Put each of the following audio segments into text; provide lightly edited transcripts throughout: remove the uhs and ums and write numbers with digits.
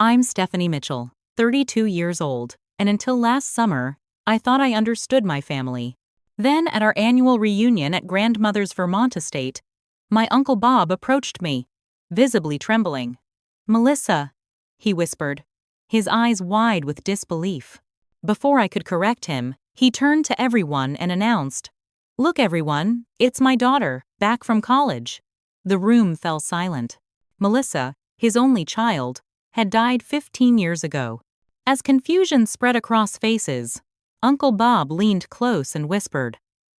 I'm Stephanie Mitchell, 32 years old, and until last summer, I thought I understood my family. Then, at our annual reunion at grandmother's Vermont estate, my Uncle Bob approached me, visibly trembling. "Melissa," he whispered, his eyes wide with disbelief. Before I could correct him, he turned to everyone and announced, "Look, everyone, it's my daughter, back from college." The room fell silent. Melissa, his only child, had died 15 years ago. As confusion spread across faces, Uncle Bob leaned close and whispered,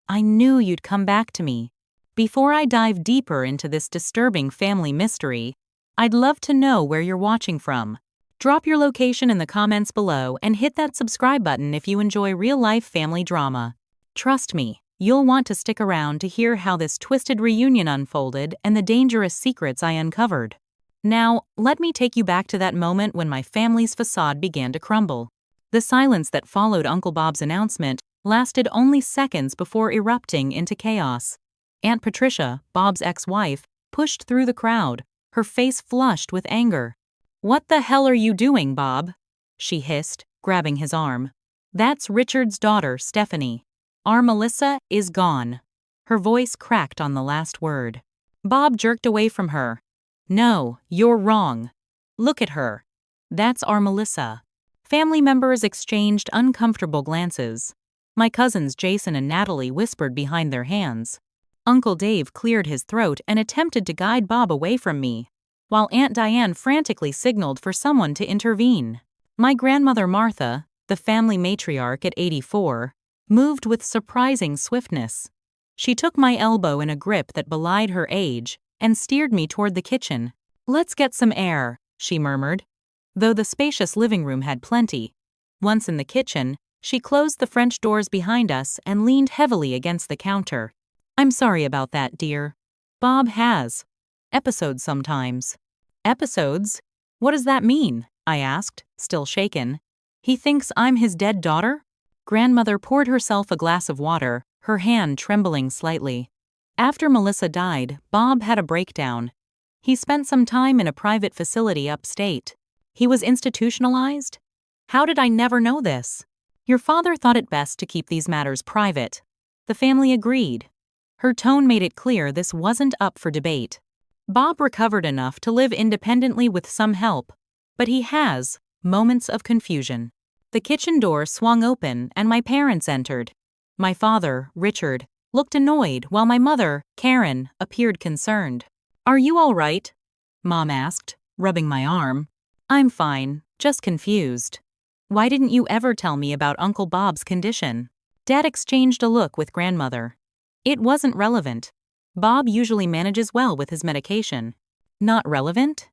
"I knew you'd come back to me." Before I dive deeper into this disturbing family mystery, I'd love to know where you're watching from. Drop your location in the comments below and hit that subscribe button if you enjoy real-life family drama. Trust me, you'll want to stick around to hear how this twisted reunion unfolded and the dangerous secrets I uncovered. Now, let me take you back to that moment when my family's facade began to crumble. The silence that followed Uncle Bob's announcement lasted only seconds before erupting into chaos. Aunt Patricia, Bob's ex-wife, pushed through the crowd, her face flushed with anger. "What the hell are you doing, Bob?" she hissed, grabbing his arm. "That's Richard's daughter, Stephanie. Our Melissa is gone." Her voice cracked on the last word. Bob jerked away from her. "No, you're wrong. Look at her. That's our Melissa." Family members exchanged uncomfortable glances. My cousins Jason and Natalie whispered behind their hands. Uncle Dave cleared his throat and attempted to guide Bob away from me, while Aunt Diane frantically signaled for someone to intervene. My grandmother Martha, the family matriarch at 84, moved with surprising swiftness. She took my elbow in a grip that belied her age and steered me toward the kitchen. "Let's get some air," she murmured, though the spacious living room had plenty. Once in the kitchen, she closed the French doors behind us and leaned heavily against the counter. "I'm sorry about that, dear. Bob has episodes sometimes." "Episodes? What does that mean?" I asked, still shaken. "He thinks I'm his dead daughter?" Grandmother poured herself a glass of water, her hand trembling slightly. "After Melissa died, Bob had a breakdown. He spent some time in a private facility upstate. He was institutionalized? How did I never know this? Your father thought it best to keep these matters private." The family agreed. Her tone made it clear this wasn't up for debate. Bob recovered enough to live independently with some help, but he has moments of confusion. The kitchen door swung open and my parents entered. My father, Richard, looked annoyed while my mother, Karen, appeared concerned. "Are you all right?" Mom asked, rubbing my arm. "I'm fine, just confused." "Why didn't you ever tell me about Uncle Bob's condition?" Dad exchanged a look with grandmother. "It wasn't relevant. Bob usually manages well with his medication." "Not relevant?"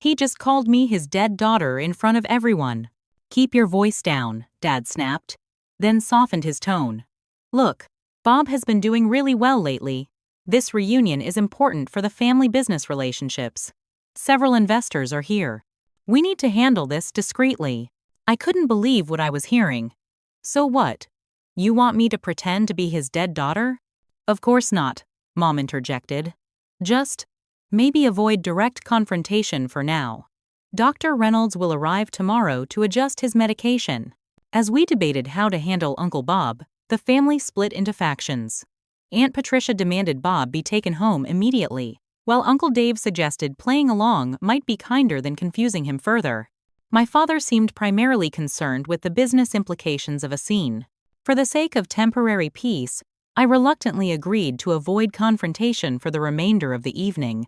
"He just called me his dead daughter in front of everyone." "Keep your voice down," Dad snapped, then softened his tone. "Look, Bob has been doing really well lately. This reunion is important for the family business relationships. Several investors are here. We need to handle this discreetly." I couldn't believe what I was hearing. "So what? You want me to pretend to be his dead daughter?" "Of course not," Mom interjected. "Just maybe avoid direct confrontation for now. Dr. Reynolds will arrive tomorrow to adjust his medication." As we debated how to handle Uncle Bob, the family split into factions. Aunt Patricia demanded Bob be taken home immediately, while Uncle Dave suggested playing along might be kinder than confusing him further. My father seemed primarily concerned with the business implications of a scene. For the sake of temporary peace, I reluctantly agreed to avoid confrontation for the remainder of the evening.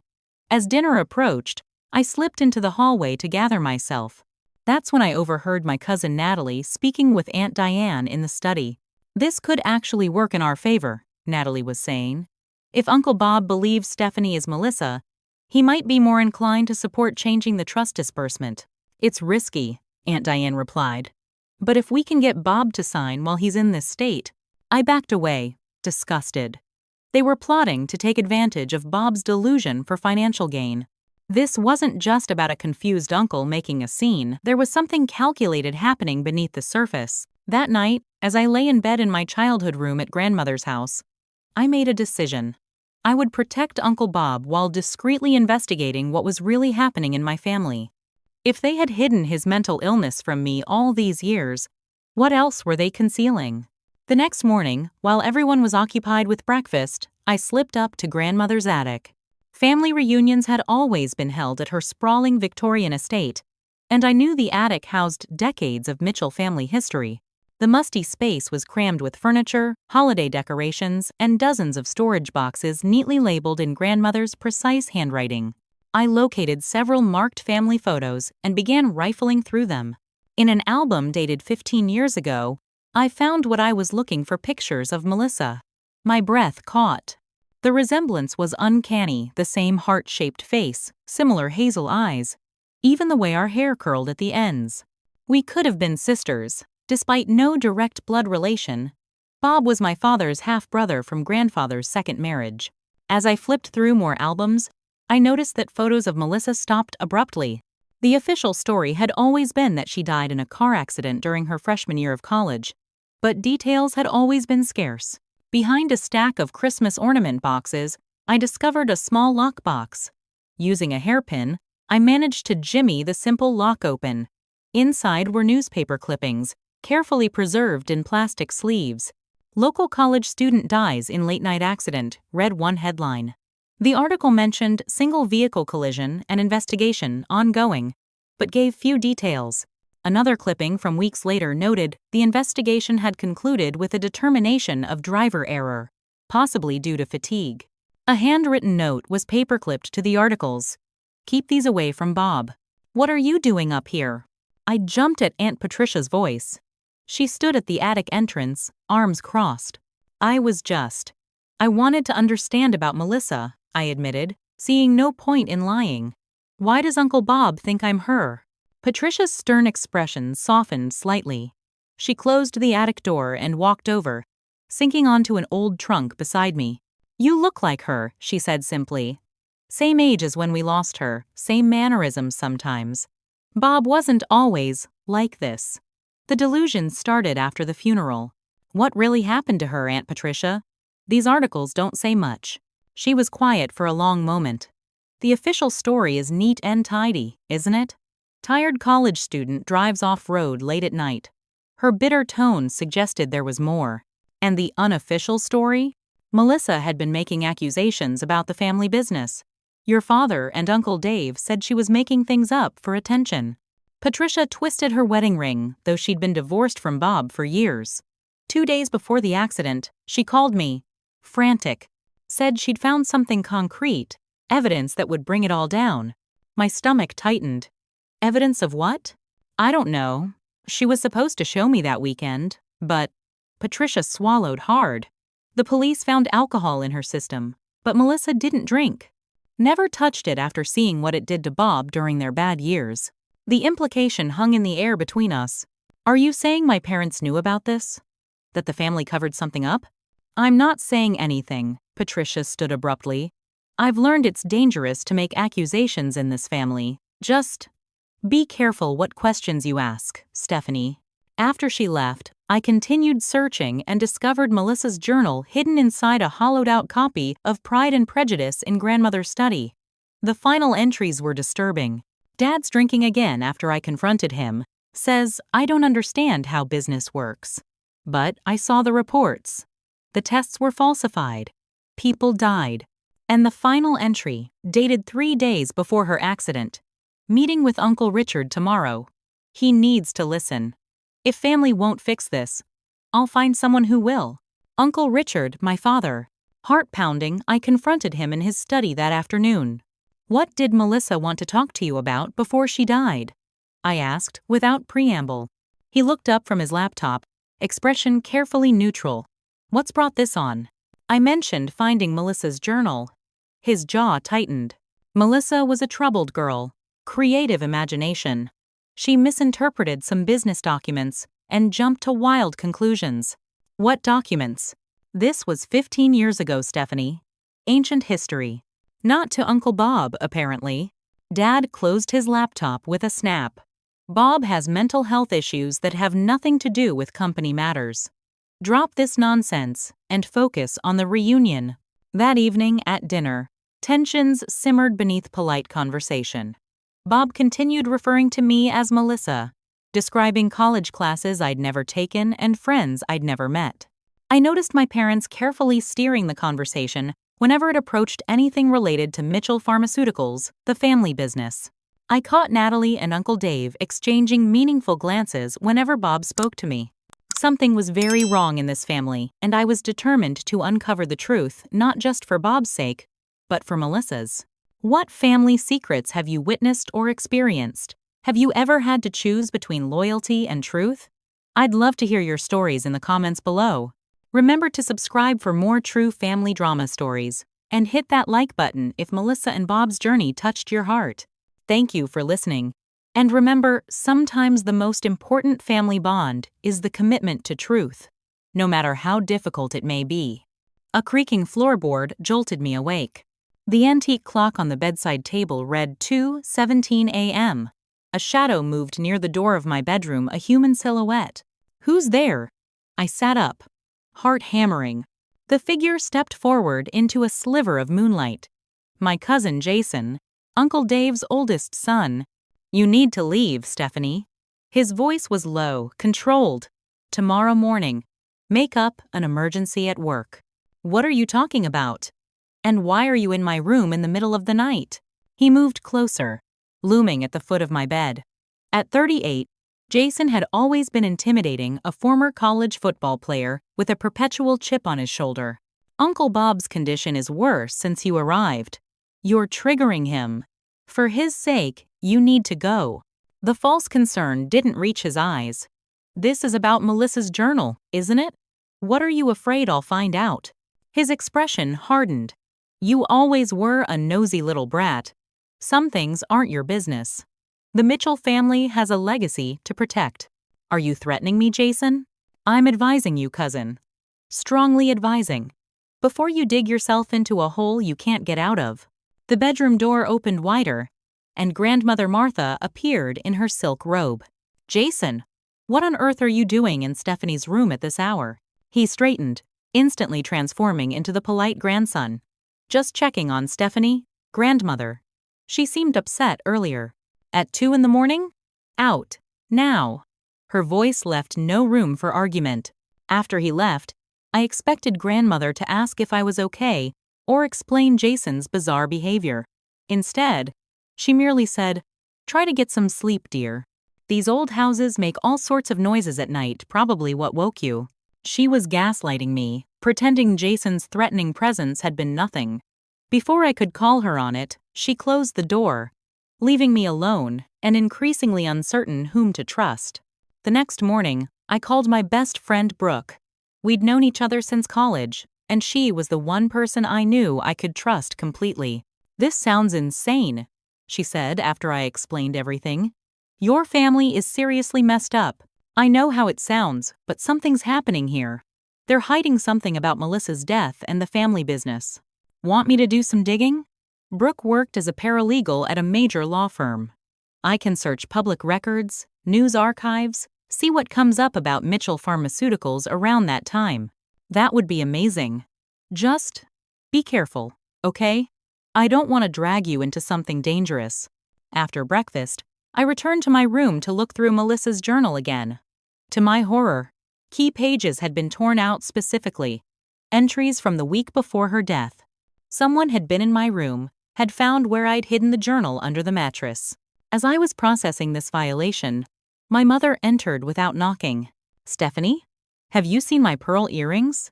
As dinner approached, I slipped into the hallway to gather myself. That's when I overheard my cousin Natalie speaking with Aunt Diane in the study. "This could actually work in our favor," Natalie was saying. "If Uncle Bob believes Stephanie is Melissa, he might be more inclined to support changing the trust disbursement." "It's risky," Aunt Diane replied. "But if we can get Bob to sign while he's in this state." I backed away, disgusted. They were plotting to take advantage of Bob's delusion for financial gain. This wasn't just about a confused uncle making a scene. There was something calculated happening beneath the surface. That night, as I lay in bed in my childhood room at grandmother's house, I made a decision. I would protect Uncle Bob while discreetly investigating what was really happening in my family. If they had hidden his mental illness from me all these years, what else were they concealing? The next morning, while everyone was occupied with breakfast, I slipped up to grandmother's attic. Family reunions had always been held at her sprawling Victorian estate, and I knew the attic housed decades of Mitchell family history. The musty space was crammed with furniture, holiday decorations, and dozens of storage boxes neatly labeled in grandmother's precise handwriting. I located several marked family photos and began rifling through them. In an album dated 15 years ago, I found what I was looking for: pictures of Melissa. My breath caught. The resemblance was uncanny: the same heart-shaped face, similar hazel eyes, even the way our hair curled at the ends. We could have been sisters, despite no direct blood relation. Bob was my father's half-brother from grandfather's second marriage. As I flipped through more albums, I noticed that photos of Melissa stopped abruptly. The official story had always been that she died in a car accident during her freshman year of college, but details had always been scarce. Behind a stack of Christmas ornament boxes, I discovered a small lockbox. Using a hairpin, I managed to jimmy the simple lock open. Inside were newspaper clippings, carefully preserved in plastic sleeves. "Local college student dies in late-night accident," read one headline. The article mentioned single vehicle collision and investigation ongoing, but gave few details. Another clipping from weeks later noted the investigation had concluded with a determination of driver error, possibly due to fatigue. A handwritten note was paperclipped to the articles. "Keep these away from Bob. What are you doing up here?" I jumped at Aunt Patricia's voice. She stood at the attic entrance, arms crossed. I wanted to understand about Melissa, I admitted, seeing no point in lying. "Why does Uncle Bob think I'm her?" Patricia's stern expression softened slightly. She closed the attic door and walked over, sinking onto an old trunk beside me. "You look like her," she said simply. "Same age as when we lost her, same mannerisms sometimes. Bob wasn't always like this." The delusion started after the funeral. "What really happened to her, Aunt Patricia?" "These articles don't say much." She was quiet for a long moment. "The official story is neat and tidy, isn't it? Tired college student drives off-road late at night." Her bitter tone suggested there was more. "And the unofficial story? Melissa had been making accusations about the family business. Your father and Uncle Dave said she was making things up for attention." Patricia twisted her wedding ring, though she'd been divorced from Bob for years. 2 days before the accident, she called me, frantic. Said she'd found something concrete, evidence that would bring it all down. My stomach tightened. Evidence of what? I don't know. She was supposed to show me that weekend, but... Patricia swallowed hard. The police found alcohol in her system, but Melissa didn't drink. Never touched it after seeing what it did to Bob during their bad years. The implication hung in the air between us. "Are you saying my parents knew about this? That the family covered something up?" "I'm not saying anything," Patricia stood abruptly. "I've learned it's dangerous to make accusations in this family. Just be careful what questions you ask, Stephanie." After she left, I continued searching and discovered Melissa's journal hidden inside a hollowed-out copy of Pride and Prejudice in grandmother's study. The final entries were disturbing. "Dad's drinking again after I confronted him. Says, I don't understand how business works. But I saw the reports. The tests were falsified. People died." And the final entry, dated 3 days before her accident. "Meeting with Uncle Richard tomorrow. He needs to listen. If family won't fix this, I'll find someone who will." Uncle Richard, my father. Heart-pounding, I confronted him in his study that afternoon. "What did Melissa want to talk to you about before she died?" I asked, without preamble. He looked up from his laptop, expression carefully neutral. "What's brought this on?" I mentioned finding Melissa's journal. His jaw tightened. Melissa was a troubled girl. Creative imagination. She misinterpreted some business documents and jumped to wild conclusions. "What documents?" "This was 15 years ago, Stephanie. Ancient history. Not to Uncle Bob, apparently." Dad closed his laptop with a snap. "Bob has mental health issues that have nothing to do with company matters. Drop this nonsense and focus on the reunion." That evening at dinner, tensions simmered beneath polite conversation. Bob continued referring to me as Melissa, describing college classes I'd never taken and friends I'd never met. I noticed my parents carefully steering the conversation whenever it approached anything related to Mitchell Pharmaceuticals, the family business. I caught Natalie and Uncle Dave exchanging meaningful glances whenever Bob spoke to me. Something was very wrong in this family, and I was determined to uncover the truth, not just for Bob's sake, but for Melissa's. What family secrets have you witnessed or experienced? Have you ever had to choose between loyalty and truth? I'd love to hear your stories in the comments below. Remember to subscribe for more true family drama stories, and hit that like button if Melissa and Bob's journey touched your heart. Thank you for listening. And remember, sometimes the most important family bond is the commitment to truth, no matter how difficult it may be. A creaking floorboard jolted me awake. The antique clock on the bedside table read 2:17 a.m. A shadow moved near the door of my bedroom, a human silhouette. Who's there? I sat up, heart hammering. The figure stepped forward into a sliver of moonlight. My cousin Jason, Uncle Dave's oldest son. You need to leave, Stephanie. His voice was low, controlled. Tomorrow morning. Make up an emergency at work. What are you talking about? And why are you in my room in the middle of the night? He moved closer, looming at the foot of my bed. At 38, Jason had always been intimidating, a former college football player with a perpetual chip on his shoulder. Uncle Bob's condition is worse since you arrived. You're triggering him. For his sake, you need to go. The false concern didn't reach his eyes. This is about Melissa's journal, isn't it? What are you afraid I'll find out? His expression hardened. You always were a nosy little brat. Some things aren't your business. The Mitchell family has a legacy to protect. Are you threatening me, Jason? I'm advising you, cousin. Strongly advising. Before you dig yourself into a hole you can't get out of. The bedroom door opened wider, and Grandmother Martha appeared in her silk robe. Jason, what on earth are you doing in Stephanie's room at this hour? He straightened, instantly transforming into the polite grandson. Just checking on Stephanie, grandmother. She seemed upset earlier. At 2 a.m? Out. Now. Her voice left no room for argument. After he left, I expected grandmother to ask if I was okay or explain Jason's bizarre behavior. Instead, she merely said, "Try to get some sleep, dear. These old houses make all sorts of noises at night, probably what woke you." She was gaslighting me, pretending Jason's threatening presence had been nothing. Before I could call her on it, she closed the door, leaving me alone and increasingly uncertain whom to trust. The next morning, I called my best friend Brooke. We'd known each other since college, and she was the one person I knew I could trust completely. "This sounds insane," she said after I explained everything. "Your family is seriously messed up. I know how it sounds, but something's happening here. They're hiding something about Melissa's death and the family business. Want me to do some digging?" Brooke worked as a paralegal at a major law firm. I can search public records, news archives, see what comes up about Mitchell Pharmaceuticals around that time. That would be amazing. Just be careful, okay? I don't want to drag you into something dangerous. After breakfast, I returned to my room to look through Melissa's journal again. To my horror, key pages had been torn out specifically. Entries from the week before her death. Someone had been in my room, had found where I'd hidden the journal under the mattress. As I was processing this violation, my mother entered without knocking. "Stephanie, have you seen my pearl earrings?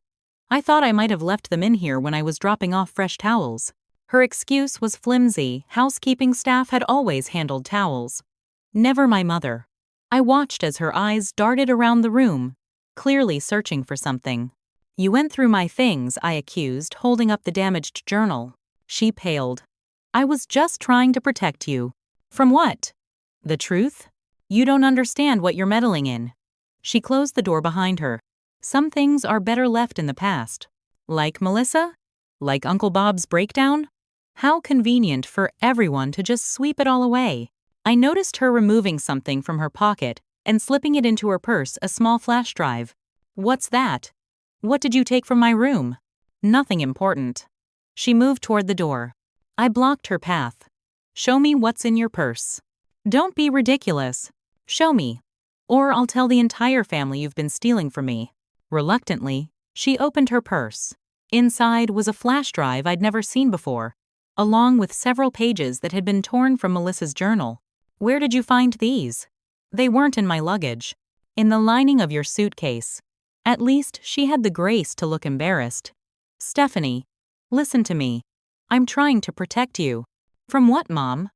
I thought I might have left them in here when I was dropping off fresh towels." Her excuse was flimsy. Housekeeping staff had always handled towels. Never my mother. I watched as her eyes darted around the room, clearly searching for something. "You went through my things," I accused, holding up the damaged journal. She paled. "I was just trying to protect you." "From what?" "The truth? You don't understand what you're meddling in." She closed the door behind her. "Some things are better left in the past." "Like Melissa? Like Uncle Bob's breakdown?" How convenient for everyone to just sweep it all away. I noticed her removing something from her pocket and slipping it into her purse, a small flash drive. "What's that? What did you take from my room?" "Nothing important." She moved toward the door. I blocked her path. Show me what's in your purse. Don't be ridiculous. Show me. Or I'll tell the entire family you've been stealing from me. Reluctantly, she opened her purse. Inside was a flash drive I'd never seen before, along with several pages that had been torn from Melissa's journal. Where did you find these? They weren't in my luggage. In the lining of your suitcase. At least she had the grace to look embarrassed. Stephanie, listen to me. I'm trying to protect you. From what, Mom?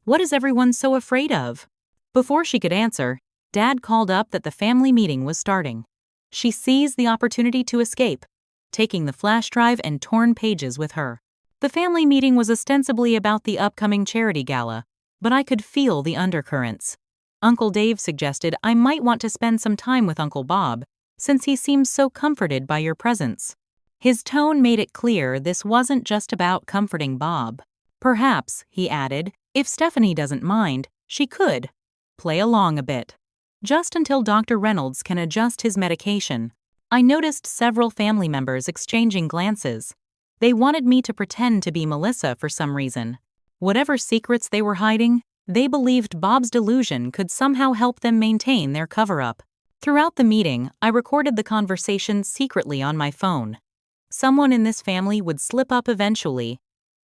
What is everyone so afraid of? Before she could answer, Dad called up that the family meeting was starting. She seized the opportunity to escape, taking the flash drive and torn pages with her. The family meeting was ostensibly about the upcoming charity gala, but I could feel the undercurrents. Uncle Dave suggested I might want to spend some time with Uncle Bob, since he seems so comforted by your presence. His tone made it clear this wasn't just about comforting Bob. Perhaps, he added, if Stephanie doesn't mind, she could play along a bit. Just until Dr. Reynolds can adjust his medication. I noticed several family members exchanging glances. They wanted me to pretend to be Melissa for some reason. Whatever secrets they were hiding, they believed Bob's delusion could somehow help them maintain their cover-up. Throughout the meeting, I recorded the conversation secretly on my phone. Someone in this family would slip up eventually,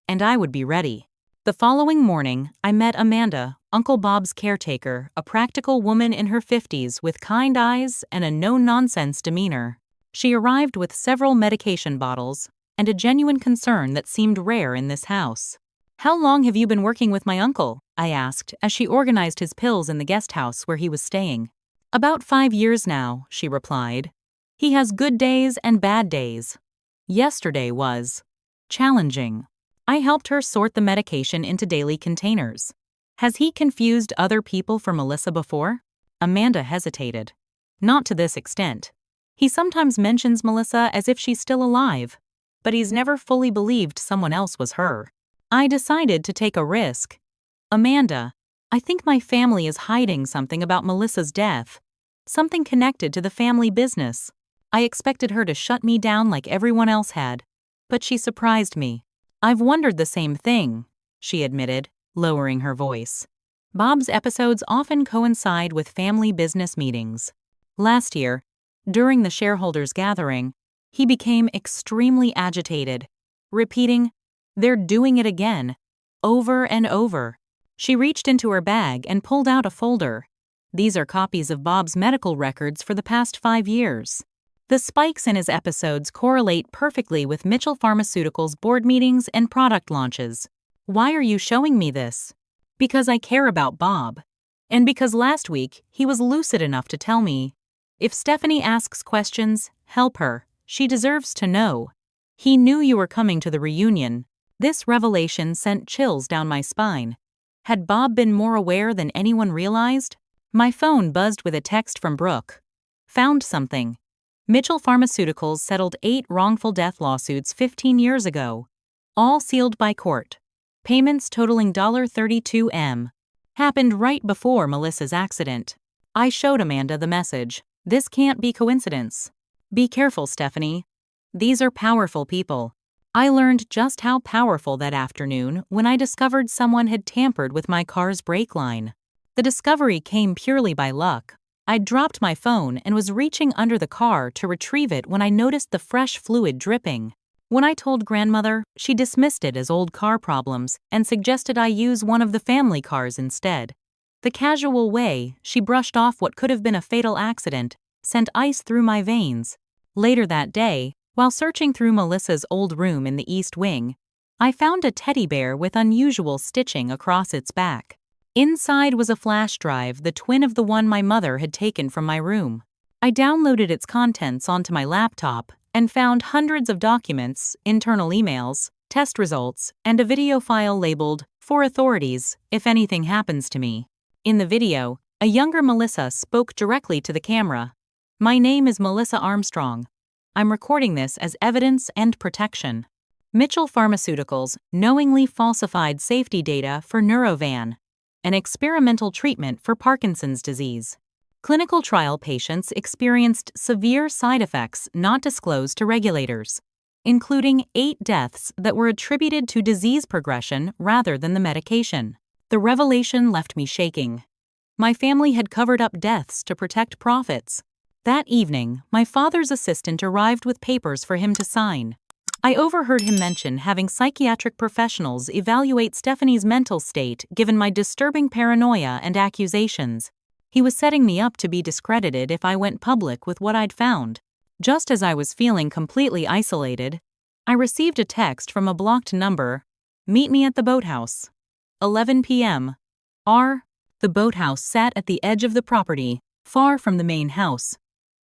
and I would be ready. The following morning, I met Amanda, Uncle Bob's caretaker, a practical woman in her 50s with kind eyes and a no-nonsense demeanor. She arrived with several medication bottles and a genuine concern that seemed rare in this house. How long have you been working with my uncle? I asked as she organized his pills in the guest house where he was staying. About 5 years now, she replied. He has good days and bad days. Yesterday was challenging. I helped her sort the medication into daily containers. Has he confused other people for Melissa before? Amanda hesitated. Not to this extent. He sometimes mentions Melissa as if she's still alive, but he's never fully believed someone else was her. I decided to take a risk. Amanda, I think my family is hiding something about Melissa's death. Something connected to the family business. I expected her to shut me down like everyone else had, but she surprised me. I've wondered the same thing, she admitted, lowering her voice. Bob's episodes often coincide with family business meetings. Last year, during the shareholders' gathering, he became extremely agitated, repeating, "They're doing it again," over and over. She reached into her bag and pulled out a folder. These are copies of Bob's medical records for the past 5 years. The spikes in his episodes correlate perfectly with Mitchell Pharmaceuticals' board meetings and product launches. Why are you showing me this? Because I care about Bob. And because last week he was lucid enough to tell me, if Stephanie asks questions, help her. She deserves to know. He knew you were coming to the reunion. This revelation sent chills down my spine. Had Bob been more aware than anyone realized? My phone buzzed with a text from Brooke. Found something. Mitchell Pharmaceuticals settled 8 wrongful death lawsuits 15 years ago, all sealed by court. Payments totaling $32M. Happened right before Melissa's accident. I showed Amanda the message. This can't be coincidence. Be careful, Stephanie. These are powerful people. I learned just how powerful that afternoon when I discovered someone had tampered with my car's brake line. The discovery came purely by luck. I'd dropped my phone and was reaching under the car to retrieve it when I noticed the fresh fluid dripping. When I told Grandmother, she dismissed it as old car problems and suggested I use one of the family cars instead. The casual way she brushed off what could have been a fatal accident sent ice through my veins. Later that day, while searching through Melissa's old room in the East Wing, I found a teddy bear with unusual stitching across its back. Inside was a flash drive, the twin of the one my mother had taken from my room. I downloaded its contents onto my laptop and found hundreds of documents, internal emails, test results, and a video file labeled, "For authorities, if anything happens to me." In the video, a younger Melissa spoke directly to the camera. "My name is Melissa Armstrong. I'm recording this as evidence and protection." Mitchell Pharmaceuticals knowingly falsified safety data for Neurovan, an experimental treatment for Parkinson's disease. Clinical trial patients experienced severe side effects not disclosed to regulators, including 8 deaths that were attributed to disease progression rather than the medication. The revelation left me shaking. My family had covered up deaths to protect profits. That evening, my father's assistant arrived with papers for him to sign. I overheard him mention having psychiatric professionals evaluate Stephanie's mental state given my disturbing paranoia and accusations. He was setting me up to be discredited if I went public with what I'd found. Just as I was feeling completely isolated, I received a text from a blocked number. Meet me at the boathouse. 11 p.m. The boathouse sat at the edge of the property, far from the main house.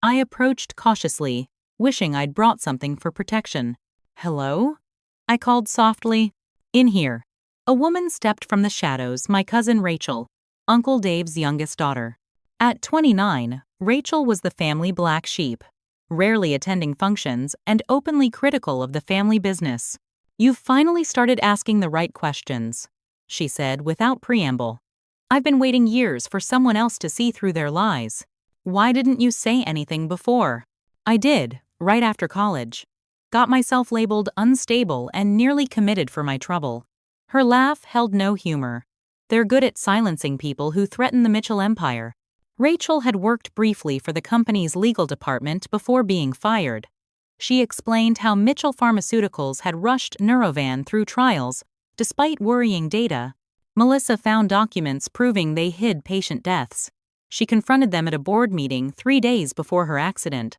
I approached cautiously, wishing I'd brought something for protection. Hello? I called softly. In here. A woman stepped from the shadows, my cousin Rachel, Uncle Dave's youngest daughter. At 29, Rachel was the family black sheep, rarely attending functions and openly critical of the family business. You've finally started asking the right questions, she said without preamble. I've been waiting years for someone else to see through their lies. Why didn't you say anything before? I did, right after college. Got myself labeled unstable and nearly committed for my trouble. Her laugh held no humor. They're good at silencing people who threaten the Mitchell empire. Rachel had worked briefly for the company's legal department before being fired. She explained how Mitchell Pharmaceuticals had rushed Neurovan through trials, despite worrying data. Melissa found documents proving they hid patient deaths. She confronted them at a board meeting 3 days before her accident.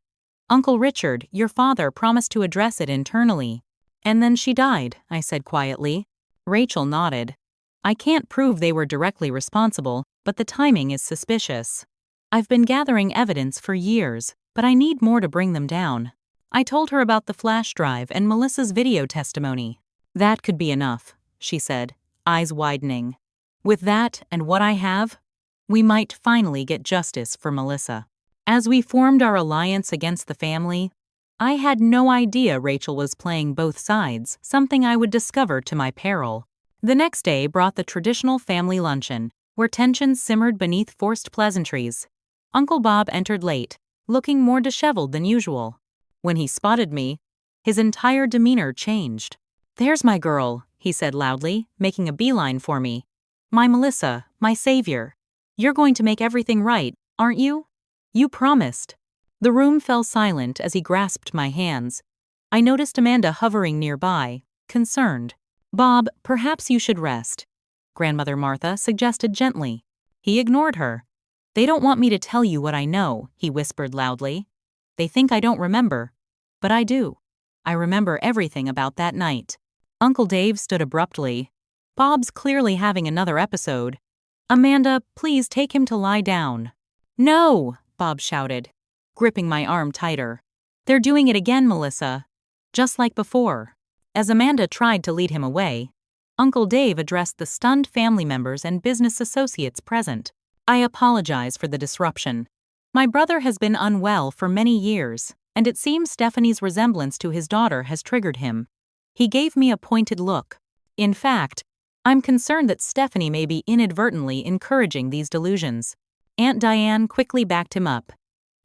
Uncle Richard, your father, promised to address it internally. And then she died, I said quietly. Rachel nodded. I can't prove they were directly responsible, but the timing is suspicious. I've been gathering evidence for years, but I need more to bring them down. I told her about the flash drive and Melissa's video testimony. That could be enough, she said, eyes widening. With that and what I have, we might finally get justice for Melissa. As we formed our alliance against the family, I had no idea Rachel was playing both sides, something I would discover to my peril. The next day brought the traditional family luncheon, where tensions simmered beneath forced pleasantries. Uncle Bob entered late, looking more disheveled than usual. When he spotted me, his entire demeanor changed. There's my girl, he said loudly, making a beeline for me. My Melissa, my savior. You're going to make everything right, aren't you? You promised. The room fell silent as he grasped my hands. I noticed Amanda hovering nearby, concerned. Bob, perhaps you should rest, Grandmother Martha suggested gently. He ignored her. They don't want me to tell you what I know, he whispered loudly. They think I don't remember. But I do. I remember everything about that night. Uncle Dave stood abruptly. Bob's clearly having another episode. Amanda, please take him to lie down. No, Bob shouted, gripping my arm tighter. They're doing it again, Melissa. Just like before. As Amanda tried to lead him away, Uncle Dave addressed the stunned family members and business associates present. I apologize for the disruption. My brother has been unwell for many years, and it seems Stephanie's resemblance to his daughter has triggered him. He gave me a pointed look. In fact, I'm concerned that Stephanie may be inadvertently encouraging these delusions. Aunt Diane quickly backed him up.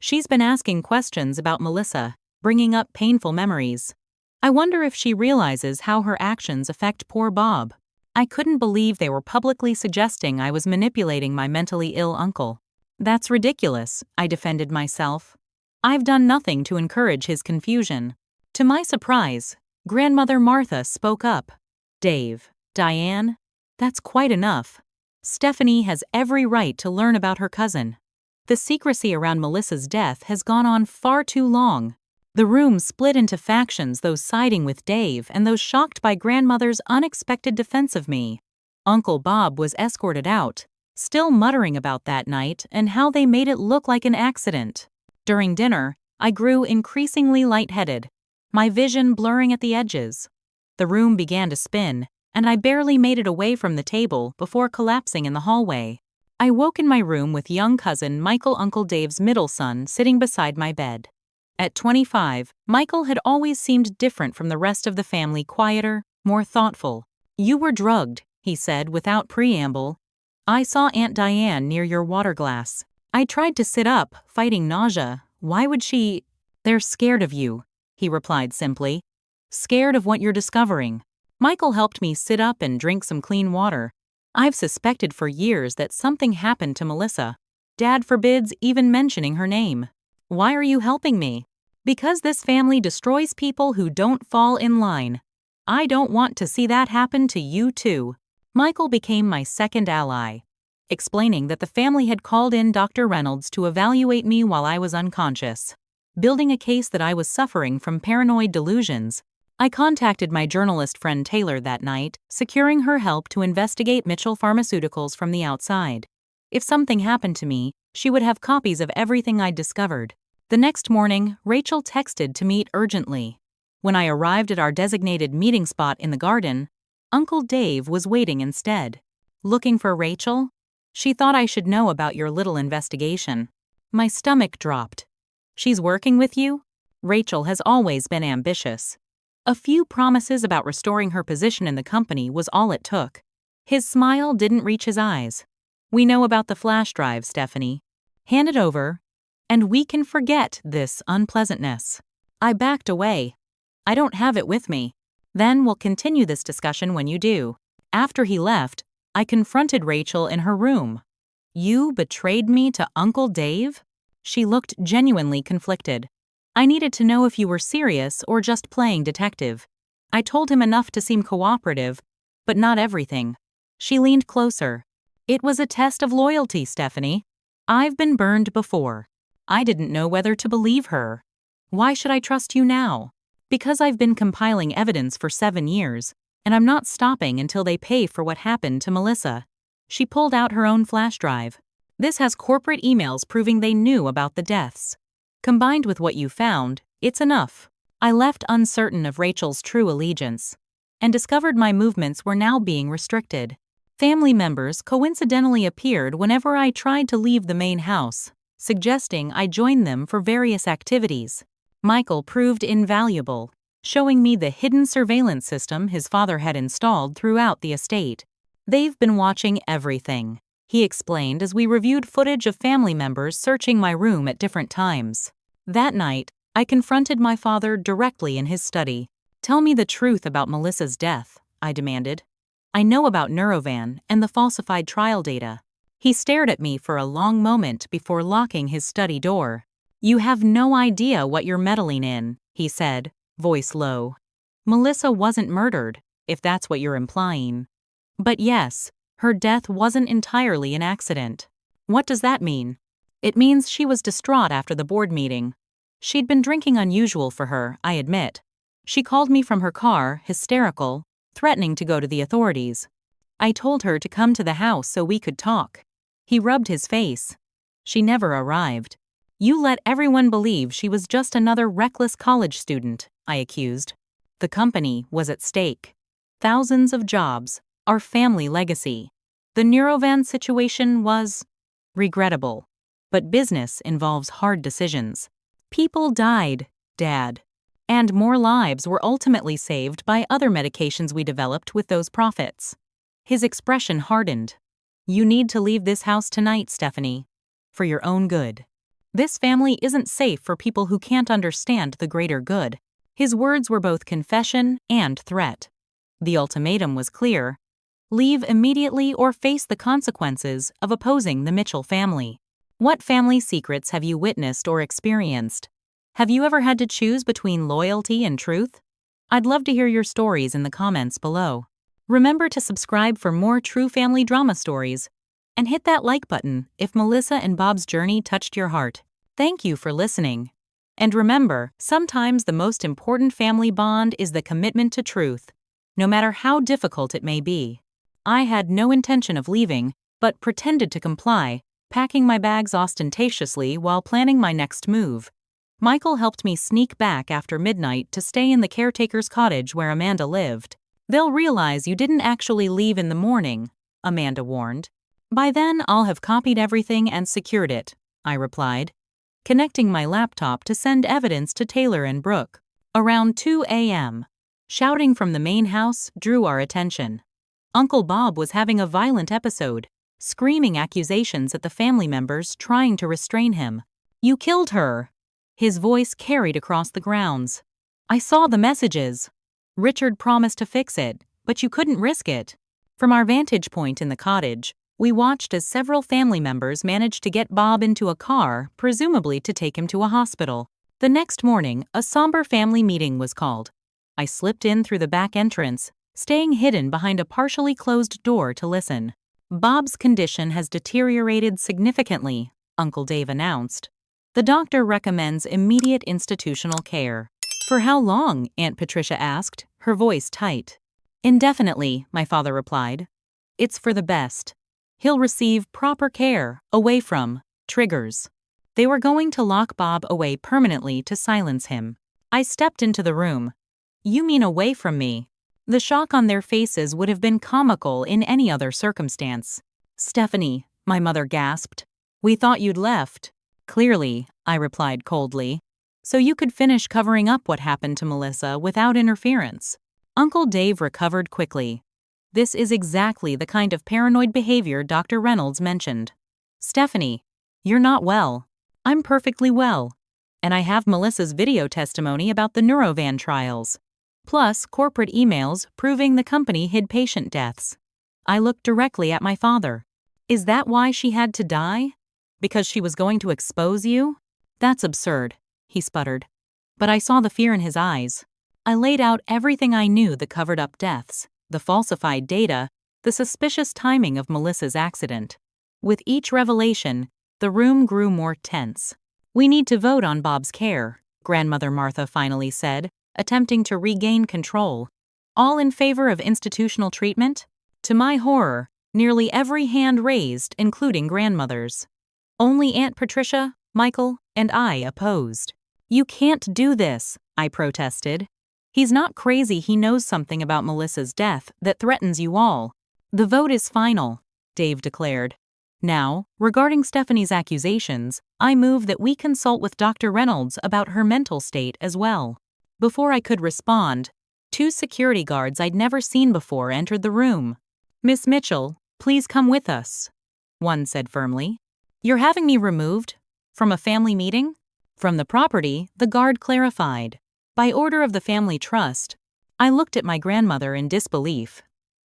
She's been asking questions about Melissa, bringing up painful memories. I wonder if she realizes how her actions affect poor Bob. I couldn't believe they were publicly suggesting I was manipulating my mentally ill uncle. That's ridiculous, I defended myself. I've done nothing to encourage his confusion. To my surprise, Grandmother Martha spoke up. Dave, Diane, that's quite enough. Stephanie has every right to learn about her cousin. The secrecy around Melissa's death has gone on far too long. The room split into factions, those siding with Dave and those shocked by Grandmother's unexpected defense of me. Uncle Bob was escorted out, still muttering about that night and how they made it look like an accident. During dinner, I grew increasingly lightheaded, my vision blurring at the edges. The room began to spin, and I barely made it away from the table before collapsing in the hallway. I woke in my room with young cousin Michael, Uncle Dave's middle son, sitting beside my bed. At 25, Michael had always seemed different from the rest of the family, quieter, more thoughtful. You were drugged, he said without preamble. I saw Aunt Diane near your water glass. I tried to sit up, fighting nausea. Why would she? They're scared of you, he replied simply. Scared of what you're discovering. Michael helped me sit up and drink some clean water. I've suspected for years that something happened to Melissa. Dad forbids even mentioning her name. Why are you helping me? Because this family destroys people who don't fall in line. I don't want to see that happen to you too. Michael became my second ally, explaining that the family had called in Dr. Reynolds to evaluate me while I was unconscious, building a case that I was suffering from paranoid delusions. I contacted my journalist friend Taylor that night, securing her help to investigate Mitchell Pharmaceuticals from the outside. If something happened to me, she would have copies of everything I'd discovered. The next morning, Rachel texted to meet urgently. When I arrived at our designated meeting spot in the garden, Uncle Dave was waiting instead. Looking for Rachel? She thought I should know about your little investigation. My stomach dropped. She's working with you? Rachel has always been ambitious. A few promises about restoring her position in the company was all it took. His smile didn't reach his eyes. We know about the flash drive, Stephanie. Hand it over, and we can forget this unpleasantness. I backed away. I don't have it with me. Then we'll continue this discussion when you do. After he left, I confronted Rachel in her room. You betrayed me to Uncle Dave? She looked genuinely conflicted. I needed to know if you were serious or just playing detective. I told him enough to seem cooperative, but not everything. She leaned closer. It was a test of loyalty, Stephanie. I've been burned before. I didn't know whether to believe her. Why should I trust you now? Because I've been compiling evidence for 7 years, and I'm not stopping until they pay for what happened to Melissa. She pulled out her own flash drive. This has corporate emails proving they knew about the deaths. Combined with what you found, it's enough. I left uncertain of Rachel's true allegiance, and discovered my movements were now being restricted. Family members coincidentally appeared whenever I tried to leave the main house, suggesting I join them for various activities. Michael proved invaluable, showing me the hidden surveillance system his father had installed throughout the estate. They've been watching everything, he explained as we reviewed footage of family members searching my room at different times. That night, I confronted my father directly in his study. Tell me the truth about Melissa's death, I demanded. I know about Neurovan and the falsified trial data. He stared at me for a long moment before locking his study door. You have no idea what you're meddling in, he said, voice low. Melissa wasn't murdered, if that's what you're implying. But yes, her death wasn't entirely an accident. What does that mean? It means she was distraught after the board meeting. She'd been drinking unusual for her, I admit. She called me from her car, hysterical, threatening to go to the authorities. I told her to come to the house so we could talk. He rubbed his face. She never arrived. You let everyone believe she was just another reckless college student, I accused. The company was at stake. Thousands of jobs, our family legacy. The Neurovan situation was regrettable. But business involves hard decisions. People died, Dad. And more lives were ultimately saved by other medications we developed with those profits. His expression hardened. You need to leave this house tonight, Stephanie. For your own good. This family isn't safe for people who can't understand the greater good. His words were both confession and threat. The ultimatum was clear. Leave immediately or face the consequences of opposing the Mitchell family. What family secrets have you witnessed or experienced? Have you ever had to choose between loyalty and truth? I'd love to hear your stories in the comments below. Remember to subscribe for more true family drama stories. And hit that like button if Melissa and Bob's journey touched your heart. Thank you for listening. And remember, sometimes the most important family bond is the commitment to truth, no matter how difficult it may be. I had no intention of leaving, but pretended to comply, packing my bags ostentatiously while planning my next move. Michael helped me sneak back after midnight to stay in the caretaker's cottage where Amanda lived. They'll realize you didn't actually leave in the morning, Amanda warned. By then, I'll have copied everything and secured it, I replied, connecting my laptop to send evidence to Taylor and Brooke. Around 2 a.m., shouting from the main house drew our attention. Uncle Bob was having a violent episode, screaming accusations at the family members trying to restrain him. You killed her! His voice carried across the grounds. I saw the messages. Richard promised to fix it, but you couldn't risk it. From our vantage point in the cottage, we watched as several family members managed to get Bob into a car, presumably to take him to a hospital. The next morning, a somber family meeting was called. I slipped in through the back entrance, staying hidden behind a partially closed door to listen. Bob's condition has deteriorated significantly, Uncle Dave announced. The doctor recommends immediate institutional care. For how long? Aunt Patricia asked, her voice tight. Indefinitely, my father replied. It's for the best. He'll receive proper care, away from triggers. They were going to lock Bob away permanently to silence him. I stepped into the room. You mean away from me? The shock on their faces would have been comical in any other circumstance. Stephanie, my mother gasped. We thought you'd left. Clearly, I replied coldly. So you could finish covering up what happened to Melissa without interference. Uncle Dave recovered quickly. This is exactly the kind of paranoid behavior Dr. Reynolds mentioned. Stephanie, you're not well. I'm perfectly well. And I have Melissa's video testimony about the Neurovan trials. Plus corporate emails proving the company hid patient deaths. I looked directly at my father. Is that why she had to die? Because she was going to expose you? That's absurd, he sputtered. But I saw the fear in his eyes. I laid out everything I knew that covered up deaths, the falsified data, the suspicious timing of Melissa's accident. With each revelation, the room grew more tense. We need to vote on Bob's care, Grandmother Martha finally said, attempting to regain control. All in favor of institutional treatment? To my horror, nearly every hand raised, including grandmother's. Only Aunt Patricia, Michael, and I opposed. You can't do this, I protested. He's not crazy, he knows something about Melissa's death that threatens you all. The vote is final, Dave declared. Now, regarding Stephanie's accusations, I move that we consult with Dr. Reynolds about her mental state as well. Before I could respond, 2 security guards I'd never seen before entered the room. Miss Mitchell, please come with us, one said firmly. You're having me removed? From a family meeting? From the property, the guard clarified. By order of the family trust. I looked at my grandmother in disbelief.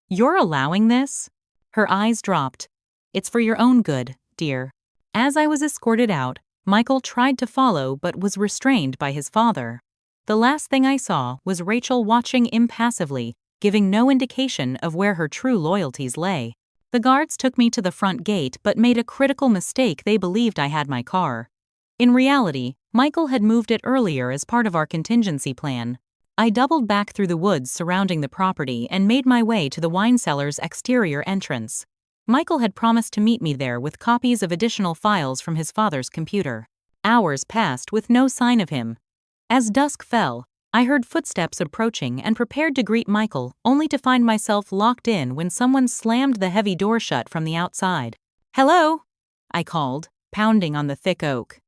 You're allowing this? Her eyes dropped. It's for your own good, dear. As I was escorted out, Michael tried to follow but was restrained by his father. The last thing I saw was Rachel watching impassively, giving no indication of where her true loyalties lay. The guards took me to the front gate but made a critical mistake. They believed I had my car. In reality, Michael had moved it earlier as part of our contingency plan. I doubled back through the woods surrounding the property and made my way to the wine cellar's exterior entrance. Michael had promised to meet me there with copies of additional files from his father's computer. Hours passed with no sign of him. As dusk fell, I heard footsteps approaching and prepared to greet Michael, only to find myself locked in when someone slammed the heavy door shut from the outside. Hello? I called, pounding on the thick oak.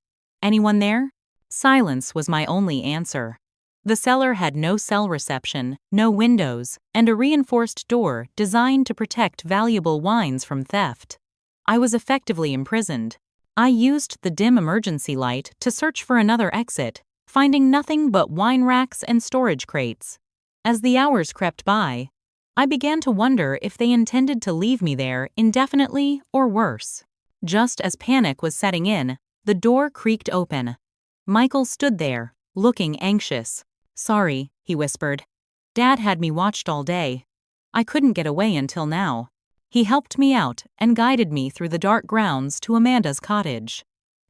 Anyone there? Silence was my only answer. The cellar had no cell reception, no windows, and a reinforced door designed to protect valuable wines from theft. I was effectively imprisoned. I used the dim emergency light to search for another exit, finding nothing but wine racks and storage crates. As the hours crept by, I began to wonder if they intended to leave me there indefinitely or worse. Just as panic was setting in, the door creaked open. Michael stood there, looking anxious. Sorry, he whispered. Dad had me watched all day. I couldn't get away until now. He helped me out and guided me through the dark grounds to Amanda's cottage.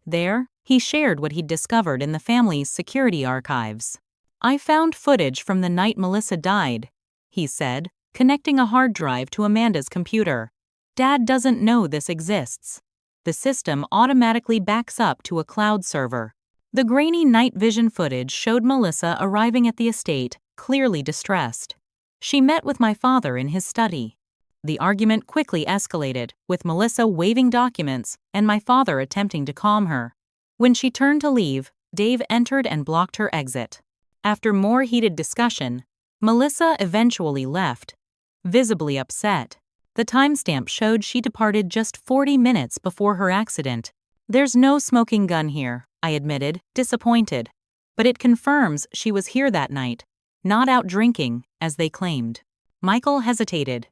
There, he shared what he'd discovered in the family's security archives. I found footage from the night Melissa died, he said, connecting a hard drive to Amanda's computer. Dad doesn't know this exists. The system automatically backs up to a cloud server. The grainy night vision footage showed Melissa arriving at the estate, clearly distressed. She met with my father in his study. The argument quickly escalated, with Melissa waving documents and my father attempting to calm her. When she turned to leave, Dave entered and blocked her exit. After more heated discussion, Melissa eventually left, visibly upset. The timestamp showed she departed just 40 minutes before her accident. There's no smoking gun here, I admitted, disappointed. But it confirms she was here that night, not out drinking, as they claimed. Michael hesitated.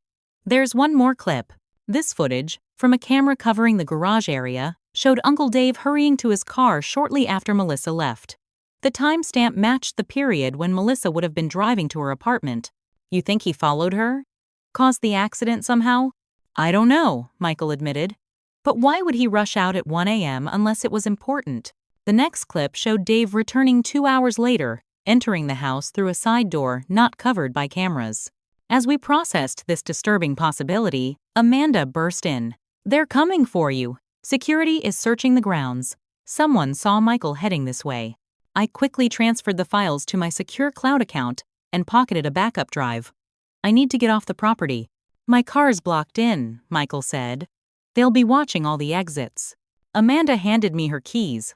There's one more clip. This footage, from a camera covering the garage area, showed Uncle Dave hurrying to his car shortly after Melissa left. The timestamp matched the period when Melissa would have been driving to her apartment. You think he followed her? Caused the accident somehow? I don't know, Michael admitted. But why would he rush out at 1 a.m. unless it was important? The next clip showed Dave returning 2 hours later, entering the house through a side door not covered by cameras. As we processed this disturbing possibility, Amanda burst in. They're coming for you. Security is searching the grounds. Someone saw Michael heading this way. I quickly transferred the files to my secure cloud account and pocketed a backup drive. I need to get off the property. My car's blocked in, Michael said. They'll be watching all the exits. Amanda handed me her keys.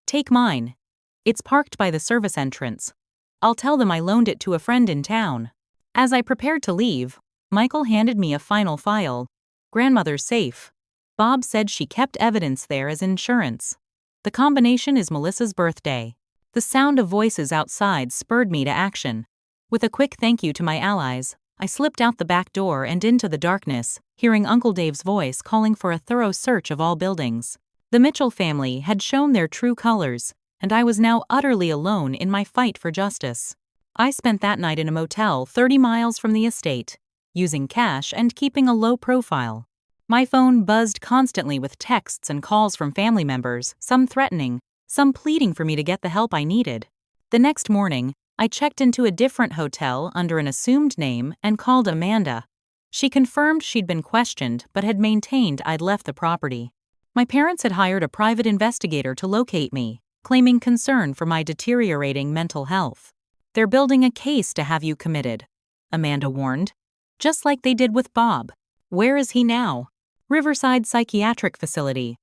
Take mine. It's parked by the service entrance. I'll tell them I loaned it to a friend in town. As I prepared to leave, Michael handed me a final file. Grandmother's safe. Bob said she kept evidence there as insurance. The combination is Melissa's birthday. The sound of voices outside spurred me to action. With a quick thank you to my allies, I slipped out the back door and into the darkness, hearing Uncle Dave's voice calling for a thorough search of all buildings. The Mitchell family had shown their true colors, and I was now utterly alone in my fight for justice. I spent that night in a motel 30 miles from the estate, using cash and keeping a low profile. My phone buzzed constantly with texts and calls from family members, some threatening, some pleading for me to get the help I needed. The next morning, I checked into a different hotel under an assumed name and called Amanda. She confirmed she'd been questioned but had maintained I'd left the property. My parents had hired a private investigator to locate me, claiming concern for my deteriorating mental health. They're building a case to have you committed, Amanda warned. Just like they did with Bob. Where is he now? Riverside Psychiatric Facility.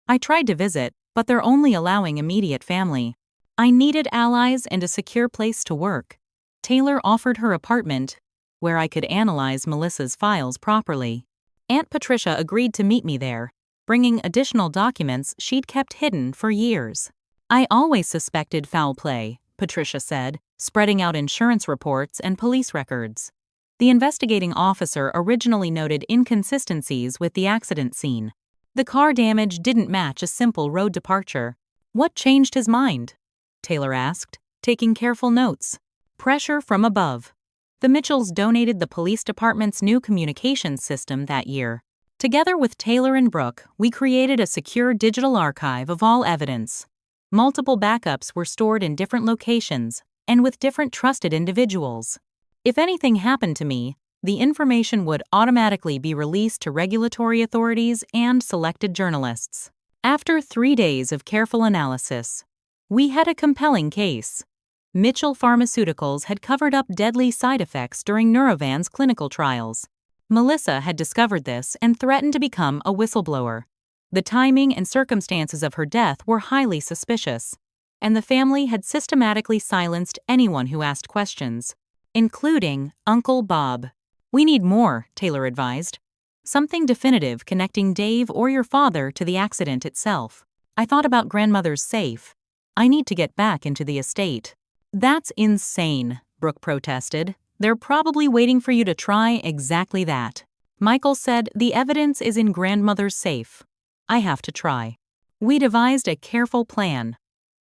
I tried to visit, but they're only allowing immediate family. I needed allies and a secure place to work. Taylor offered her apartment, where I could analyze Melissa's files properly. Aunt Patricia agreed to meet me there, bringing additional documents she'd kept hidden for years. I always suspected foul play, Patricia said, spreading out insurance reports and police records. The investigating officer originally noted inconsistencies with the accident scene. The car damage didn't match a simple road departure. What changed his mind? Taylor asked, taking careful notes. Pressure from above. The Mitchells donated the police department's new communications system that year. Together with Taylor and Brooke, we created a secure digital archive of all evidence. Multiple backups were stored in different locations and with different trusted individuals. If anything happened to me, the information would automatically be released to regulatory authorities and selected journalists. After 3 days of careful analysis, we had a compelling case. Mitchell Pharmaceuticals had covered up deadly side effects during Neurovans clinical trials. Melissa had discovered this and threatened to become a whistleblower. The timing and circumstances of her death were highly suspicious, and the family had systematically silenced anyone who asked questions, including Uncle Bob. We need more, Taylor advised. Something definitive connecting Dave or your father to the accident itself. I thought about grandmother's safe. I need to get back into the estate. That's insane, Brooke protested. They're probably waiting for you to try exactly that. Michael said the evidence is in grandmother's safe. I have to try. We devised a careful plan.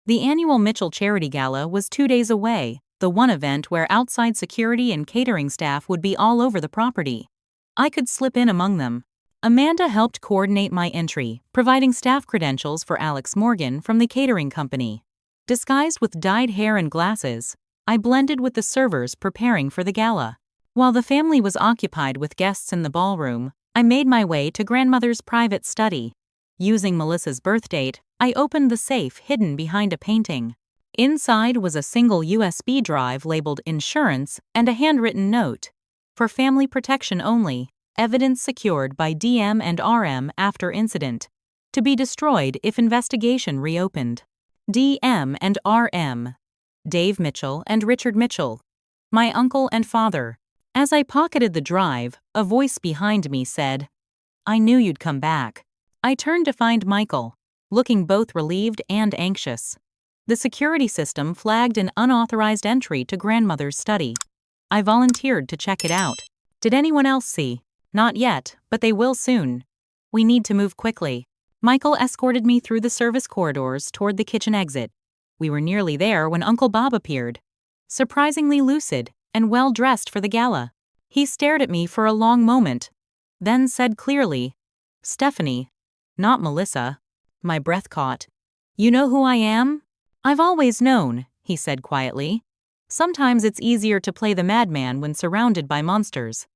The annual Mitchell Charity Gala was 2 days away, the one event where outside security and catering staff would be all over the property. I could slip in among them. Amanda helped coordinate my entry, providing staff credentials for Alex Morgan from the catering company. Disguised with dyed hair and glasses, I blended with the servers preparing for the gala. While the family was occupied with guests in the ballroom, I made my way to grandmother's private study. Using Melissa's birth date, I opened the safe hidden behind a painting. Inside was a single USB drive labeled insurance and a handwritten note. For family protection only, evidence secured by DM and RM after incident. To be destroyed if investigation reopened. DM and RM. Dave Mitchell and Richard Mitchell. My uncle and father. As I pocketed the drive, a voice behind me said, I knew you'd come back. I turned to find Michael, looking both relieved and anxious. The security system flagged an unauthorized entry to grandmother's study. I volunteered to check it out. Did anyone else see? Not yet, but they will soon. We need to move quickly. Michael escorted me through the service corridors toward the kitchen exit. We were nearly there when Uncle Bob appeared. Surprisingly lucid and well-dressed for the gala. He stared at me for a long moment, then said clearly, "Stephanie, not Melissa." My breath caught. "You know who I am?" "I've always known," he said quietly. "Sometimes it's easier to play the madman when surrounded by monsters.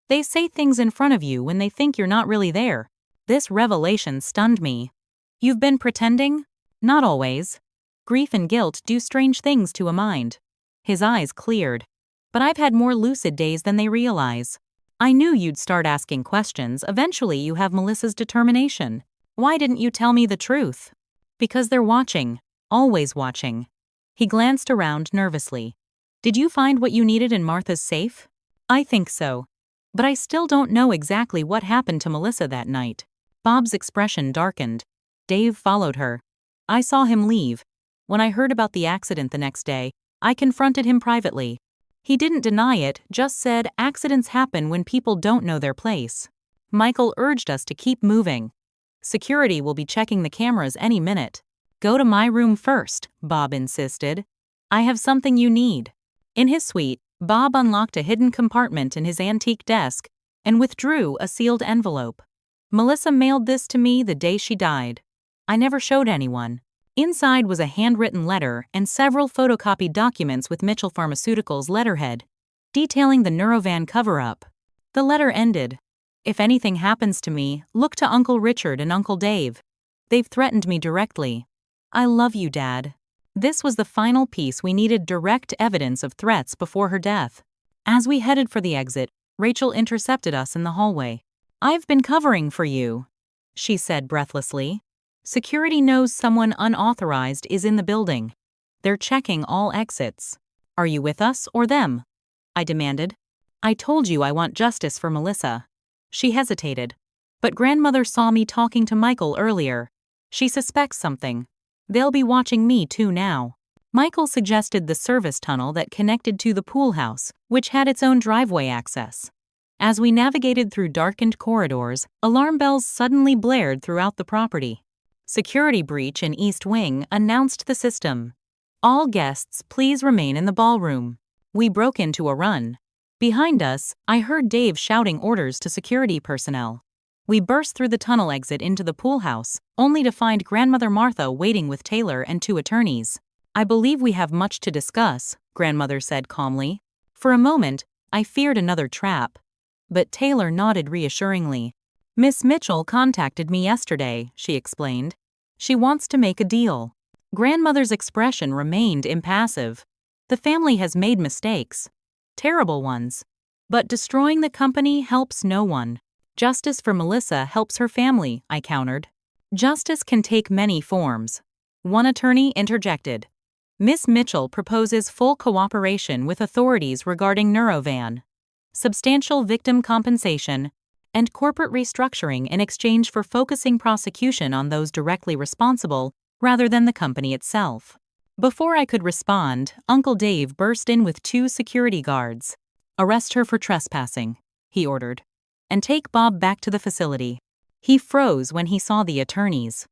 They say things in front of you when they think you're not really there." This revelation stunned me. "You've been pretending?" "Not always. Grief and guilt do strange things to a mind." His eyes cleared. "But I've had more lucid days than they realize. I knew you'd start asking questions. Eventually you have Melissa's determination. Why didn't you tell me the truth?" "Because they're watching. Always watching." He glanced around nervously. "Did you find what you needed in Martha's safe?" "I think so. But I still don't know exactly what happened to Melissa that night." Bob's expression darkened. Dave followed her. I saw him leave. When I heard about the accident the next day, I confronted him privately. He didn't deny it, just said accidents happen when people don't know their place. Michael urged us to keep moving. "Security will be checking the cameras any minute." "Go to my room first," Bob insisted. "I have something you need." In his suite, Bob unlocked a hidden compartment in his antique desk and withdrew a sealed envelope. "Melissa mailed this to me the day she died. I never showed anyone." Inside was a handwritten letter and several photocopied documents with Mitchell Pharmaceuticals' letterhead, detailing the Neurovan cover-up. The letter ended, "If anything happens to me, look to Uncle Richard and Uncle Dave. They've threatened me directly. I love you, Dad." This was the final piece we needed: direct evidence of threats before her death. As we headed for the exit, Rachel intercepted us in the hallway. "I've been covering for you," she said breathlessly. "Security knows someone unauthorized is in the building. They're checking all exits. Are you with us or them?" I demanded. "I told you I want justice for Melissa." She hesitated. "But grandmother saw me talking to Michael earlier. She suspects something. They'll be watching me too now." Michael suggested the service tunnel that connected to the pool house, which had its own driveway access. As we navigated through darkened corridors, alarm bells suddenly blared throughout the property. "Security breach in East Wing," announced the system. "All guests, please remain in the ballroom." We broke into a run. Behind us, I heard Dave shouting orders to security personnel. We burst through the tunnel exit into the pool house, only to find Grandmother Martha waiting with Taylor and 2 attorneys. "I believe we have much to discuss," Grandmother said calmly. For a moment, I feared another trap. But Taylor nodded reassuringly. "Miss Mitchell contacted me yesterday," she explained. "She wants to make a deal." Grandmother's expression remained impassive. "The family has made mistakes. Terrible ones. But destroying the company helps no one. Justice for Melissa helps her family," I countered. "Justice can take many forms." One attorney interjected. "Miss Mitchell proposes full cooperation with authorities regarding Neurovan, substantial victim compensation, and corporate restructuring in exchange for focusing prosecution on those directly responsible rather than the company itself." Before I could respond, Uncle Dave burst in with 2 security guards. "Arrest her for trespassing," he ordered, "and take Bob back to the facility." He froze when he saw the attorneys.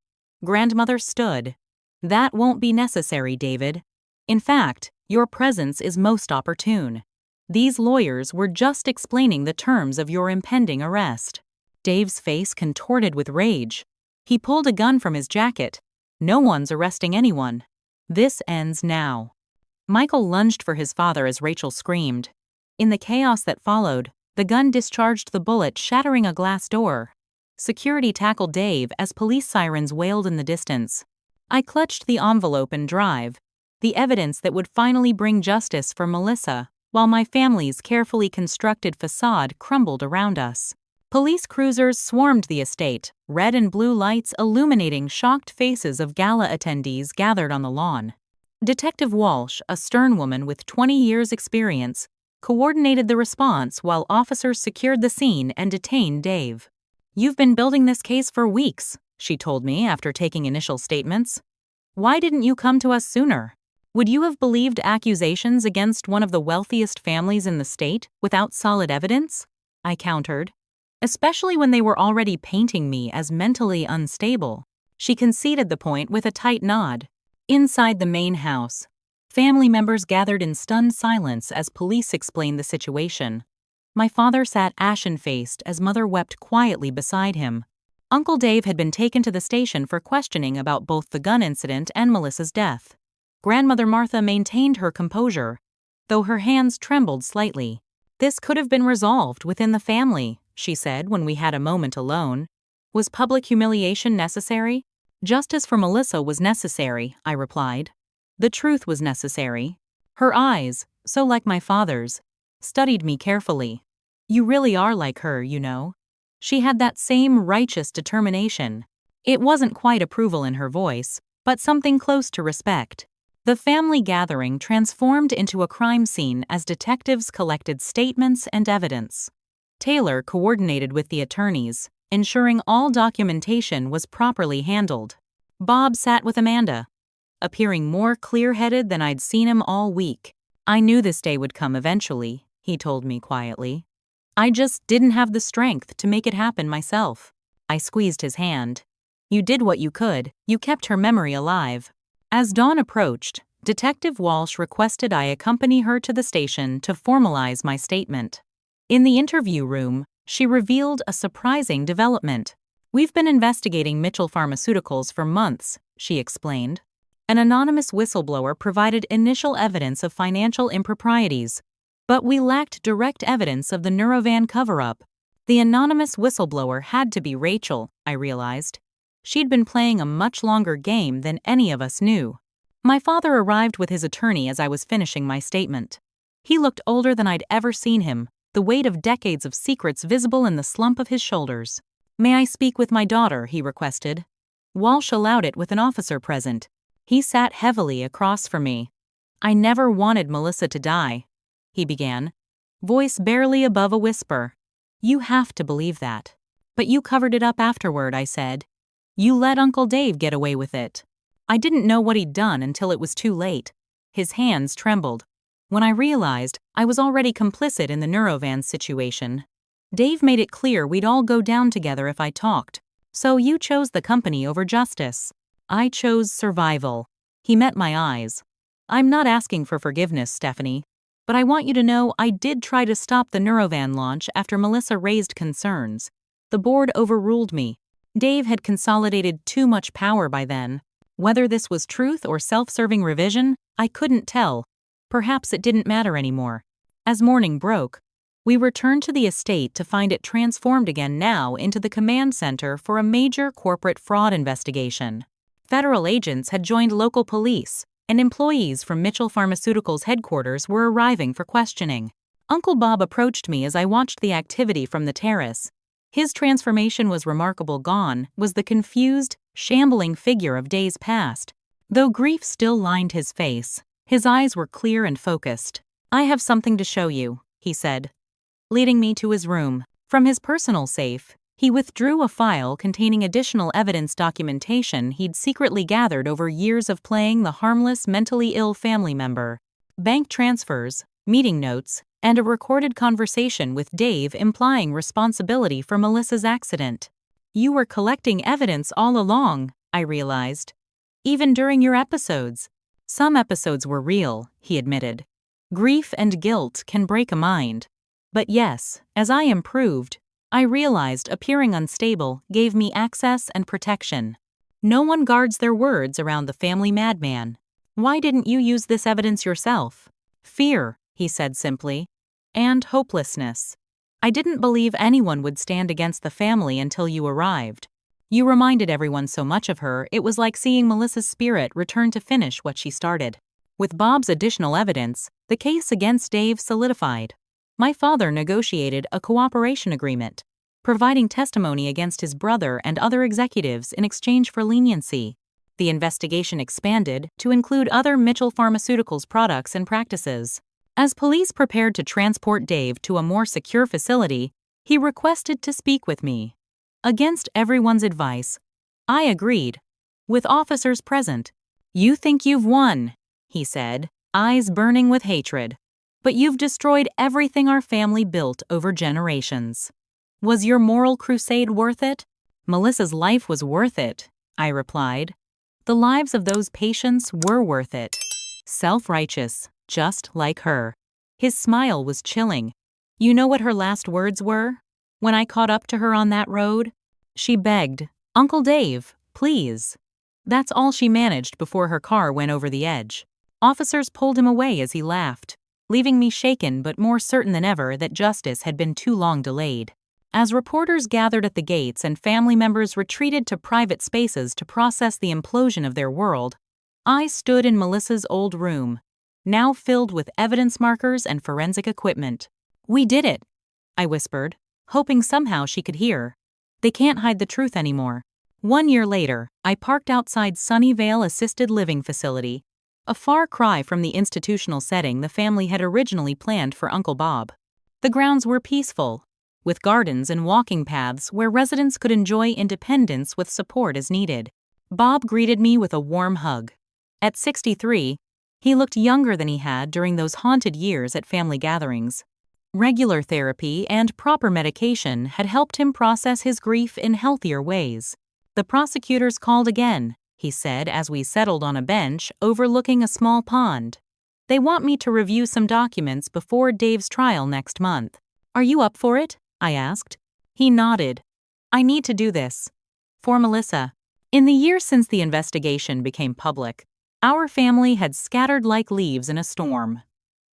Grandmother stood. "That won't be necessary, David. In fact, your presence is most opportune. These lawyers were just explaining the terms of your impending arrest." Dave's face contorted with rage. He pulled a gun from his jacket. "No one's arresting anyone. This ends now." Michael lunged for his father as Rachel screamed. In the chaos that followed, the gun discharged the bullet, shattering a glass door. Security tackled Dave as police sirens wailed in the distance. I clutched the envelope and drive, the evidence that would finally bring justice for Melissa, while my family's carefully constructed facade crumbled around us. Police cruisers swarmed the estate, red and blue lights illuminating shocked faces of gala attendees gathered on the lawn. Detective Walsh, a stern woman with 20 years' experience, coordinated the response while officers secured the scene and detained Dave. "You've been building this case for weeks," she told me after taking initial statements. "Why didn't you come to us sooner? Would you have believed accusations against one of the wealthiest families in the state without solid evidence?" I countered. especially when they were already painting me as mentally unstable. She conceded the point with a tight nod. Inside the main house, family members gathered in stunned silence as police explained the situation. My father sat ashen-faced as Mother wept quietly beside him. Uncle Dave had been taken to the station for questioning about both the gun incident and Melissa's death. Grandmother Martha maintained her composure, though her hands trembled slightly. "This could have been resolved within the family," she said when we had a moment alone. "Was public humiliation necessary?" "Justice for Melissa was necessary," I replied. "The truth was necessary." Her eyes, so like my father's, studied me carefully. "You really are like her, you know." She had that same righteous determination. It wasn't quite approval in her voice, but something close to respect. The family gathering transformed into a crime scene as detectives collected statements and evidence. Taylor coordinated with the attorneys, ensuring all documentation was properly handled. Bob sat with Amanda, appearing more clear-headed than I'd seen him all week. "I knew this day would come eventually," he told me quietly. "I just didn't have the strength to make it happen myself." I squeezed his hand. "You did what you could. You kept her memory alive." As dawn approached, Detective Walsh requested I accompany her to the station to formalize my statement. In the interview room, she revealed a surprising development. "We've been investigating Mitchell Pharmaceuticals for months," she explained. "An anonymous whistleblower provided initial evidence of financial improprieties, but we lacked direct evidence of the Neurovan cover-up. The anonymous whistleblower had to be Rachel," I realized. She'd been playing a much longer game than any of us knew. My father arrived with his attorney as I was finishing my statement. He looked older than I'd ever seen him, the weight of decades of secrets visible in the slump of his shoulders. "May I speak with my daughter?" he requested. Walsh allowed it with an officer present. He sat heavily across from me. "I never wanted Melissa to die," he began, voice barely above a whisper. "You have to believe that." "But you covered it up afterward," I said. "You let Uncle Dave get away with it." I didn't know what he'd done until it was too late. His hands trembled. When I realized, I was already complicit in the Neurovan situation. "Dave made it clear we'd all go down together if I talked. So you chose the company over justice." "I chose survival." He met my eyes. "I'm not asking for forgiveness, Stephanie. But I want you to know I did try to stop the Neurovan launch after Melissa raised concerns. The board overruled me. Dave had consolidated too much power by then. Whether this was truth or self-serving revision, I couldn't tell. Perhaps it didn't matter anymore." As morning broke, we returned to the estate to find it transformed again now into the command center for a major corporate fraud investigation. Federal agents had joined local police, and employees from Mitchell Pharmaceuticals headquarters were arriving for questioning. Uncle Bob approached me as I watched the activity from the terrace. His transformation was remarkable. Gone was the confused, shambling figure of days past. Though grief still lined his face, his eyes were clear and focused. "I have something to show you," he said, leading me to his room. From his personal safe, he withdrew a file containing additional evidence documentation he'd secretly gathered over years of playing the harmless mentally ill family member. Bank transfers, meeting notes, and a recorded conversation with Dave implying responsibility for Melissa's accident. "You were collecting evidence all along," I realized. "Even during your episodes." "Some episodes were real," he admitted. "Grief and guilt can break a mind. But yes, as I improved, I realized appearing unstable gave me access and protection. No one guards their words around the family madman. Why didn't you use this evidence yourself?" "Fear," he said simply, "and hopelessness. I didn't believe anyone would stand against the family until you arrived. You reminded everyone so much of her, it was like seeing Melissa's spirit return to finish what she started." With Bob's additional evidence, the case against Dave solidified. My father negotiated a cooperation agreement, providing testimony against his brother and other executives in exchange for leniency. The investigation expanded to include other Mitchell Pharmaceuticals products and practices. As police prepared to transport Dave to a more secure facility, he requested to speak with me. Against everyone's advice, I agreed. With officers present, "You think you've won," he said, eyes burning with hatred. "But you've destroyed everything our family built over generations." Was your moral crusade worth it? Melissa's life was worth it, I replied. The lives of those patients were worth it. Self-righteous, just like her. His smile was chilling. You know what her last words were? When I caught up to her on that road? She begged, "Uncle Dave, please." That's all she managed before her car went over the edge. Officers pulled him away as he laughed, leaving me shaken but more certain than ever that justice had been too long delayed. As reporters gathered at the gates and family members retreated to private spaces to process the implosion of their world, I stood in Melissa's old room, now filled with evidence markers and forensic equipment. "We did it," I whispered, hoping somehow she could hear. They can't hide the truth anymore. 1 year later, I parked outside Sunnyvale Assisted Living Facility, a far cry from the institutional setting the family had originally planned for Uncle Bob. The grounds were peaceful, with gardens and walking paths where residents could enjoy independence with support as needed. Bob greeted me with a warm hug. At 63, he looked younger than he had during those haunted years at family gatherings. Regular therapy and proper medication had helped him process his grief in healthier ways. "The prosecutors called again," he said as we settled on a bench overlooking a small pond. "They want me to review some documents before Dave's trial next month. Are you up for it?" I asked. He nodded. "I need to do this. For Melissa." In the years since the investigation became public, our family had scattered like leaves in a storm.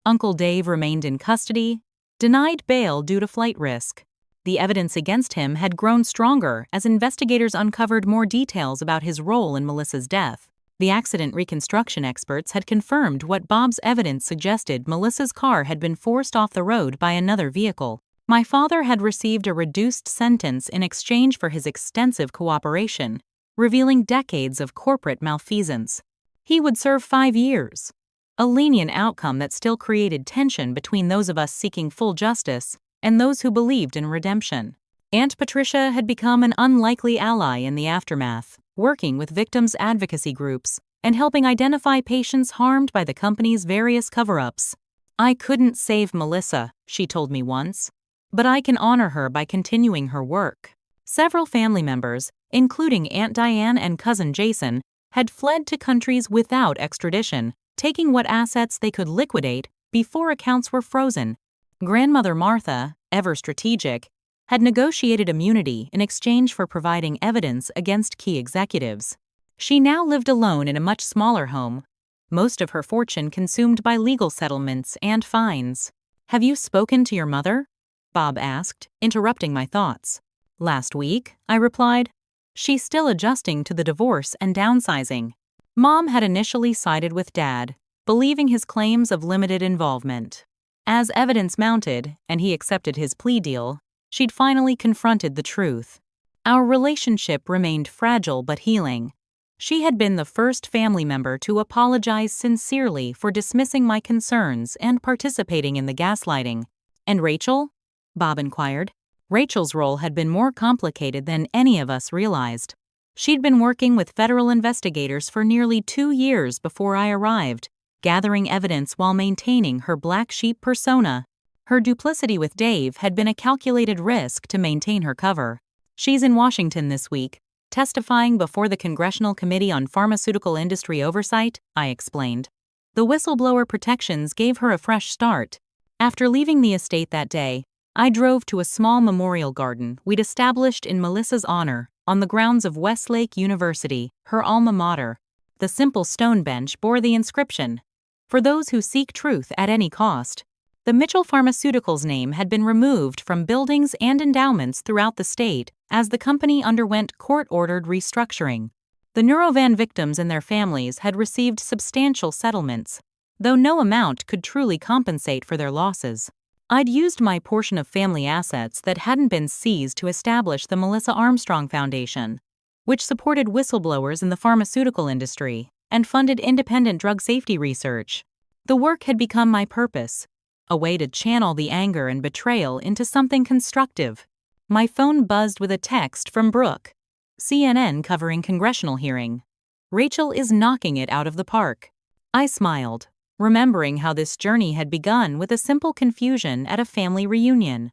Uncle Dave remained in custody, denied bail due to flight risk. The evidence against him had grown stronger as investigators uncovered more details about his role in Melissa's death. The accident reconstruction experts had confirmed what Bob's evidence suggested: Melissa's car had been forced off the road by another vehicle. My father had received a reduced sentence in exchange for his extensive cooperation, revealing decades of corporate malfeasance. He would serve 5 years. A lenient outcome that still created tension between those of us seeking full justice and those who believed in redemption. Aunt Patricia had become an unlikely ally in the aftermath, working with victims' advocacy groups and helping identify patients harmed by the company's various cover-ups. "I couldn't save Melissa," she told me once, "but I can honor her by continuing her work." Several family members, including Aunt Diane and Cousin Jason, had fled to countries without extradition, taking what assets they could liquidate before accounts were frozen. Grandmother Martha, ever strategic, had negotiated immunity in exchange for providing evidence against key executives. She now lived alone in a much smaller home, most of her fortune consumed by legal settlements and fines. "Have you spoken to your mother?" Bob asked, interrupting my thoughts. "Last week," I replied. "She's still adjusting to the divorce and downsizing." Mom had initially sided with Dad, believing his claims of limited involvement. As evidence mounted, and he accepted his plea deal, she'd finally confronted the truth. Our relationship remained fragile but healing. She had been the first family member to apologize sincerely for dismissing my concerns and participating in the gaslighting. "And Rachel?" Bob inquired. Rachel's role had been more complicated than any of us realized. She'd been working with federal investigators for nearly 2 years before I arrived, gathering evidence while maintaining her black sheep persona. Her duplicity with Dave had been a calculated risk to maintain her cover. "She's in Washington this week, testifying before the Congressional Committee on Pharmaceutical Industry Oversight," I explained. The whistleblower protections gave her a fresh start. After leaving the estate that day, I drove to a small memorial garden we'd established in Melissa's honor on the grounds of Westlake University, her alma mater. The simple stone bench bore the inscription, "For those who seek truth at any cost." The Mitchell Pharmaceuticals name had been removed from buildings and endowments throughout the state as the company underwent court-ordered restructuring. The Neurovan victims and their families had received substantial settlements, though no amount could truly compensate for their losses. I'd used my portion of family assets that hadn't been seized to establish the Melissa Armstrong Foundation, which supported whistleblowers in the pharmaceutical industry and funded independent drug safety research. The work had become my purpose, a way to channel the anger and betrayal into something constructive. My phone buzzed with a text from Brooke. CNN covering congressional hearing. "Rachel is knocking it out of the park." I smiled, remembering how this journey had begun with a simple confusion at a family reunion.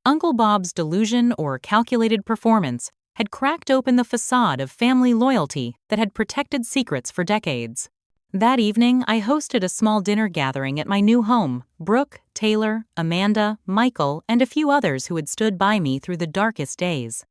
Uncle Bob's delusion or calculated performance had cracked open the facade of family loyalty that had protected secrets for decades. That evening, I hosted a small dinner gathering at my new home. Brooke, Taylor, Amanda, Michael, and a few others who had stood by me through the darkest days.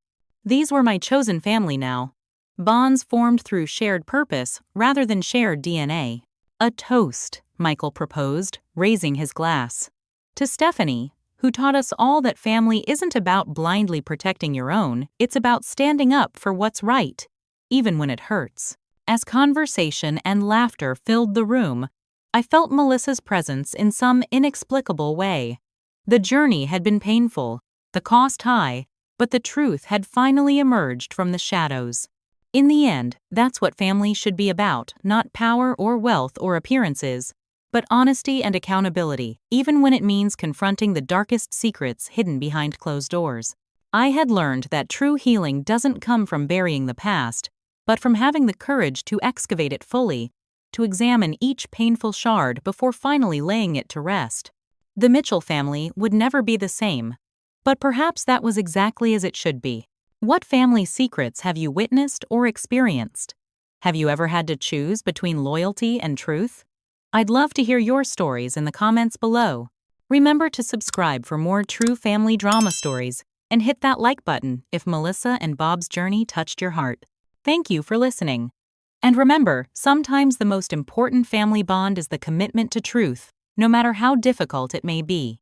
These were my chosen family now. Bonds formed through shared purpose rather than shared DNA. "A toast," Michael proposed, raising his glass. "To Stephanie, who taught us all that family isn't about blindly protecting your own, it's about standing up for what's right, even when it hurts." As conversation and laughter filled the room, I felt Melissa's presence in some inexplicable way. The journey had been painful, the cost high, but the truth had finally emerged from the shadows. In the end, that's what family should be about, not power or wealth or appearances, but honesty and accountability, even when it means confronting the darkest secrets hidden behind closed doors. I had learned that true healing doesn't come from burying the past, but from having the courage to excavate it fully, to examine each painful shard before finally laying it to rest. The Mitchell family would never be the same, but perhaps that was exactly as it should be. What family secrets have you witnessed or experienced? Have you ever had to choose between loyalty and truth? I'd love to hear your stories in the comments below. Remember to subscribe for more true family drama stories and hit that like button if Melissa and Bob's journey touched your heart. Thank you for listening. And remember, sometimes the most important family bond is the commitment to truth, no matter how difficult it may be.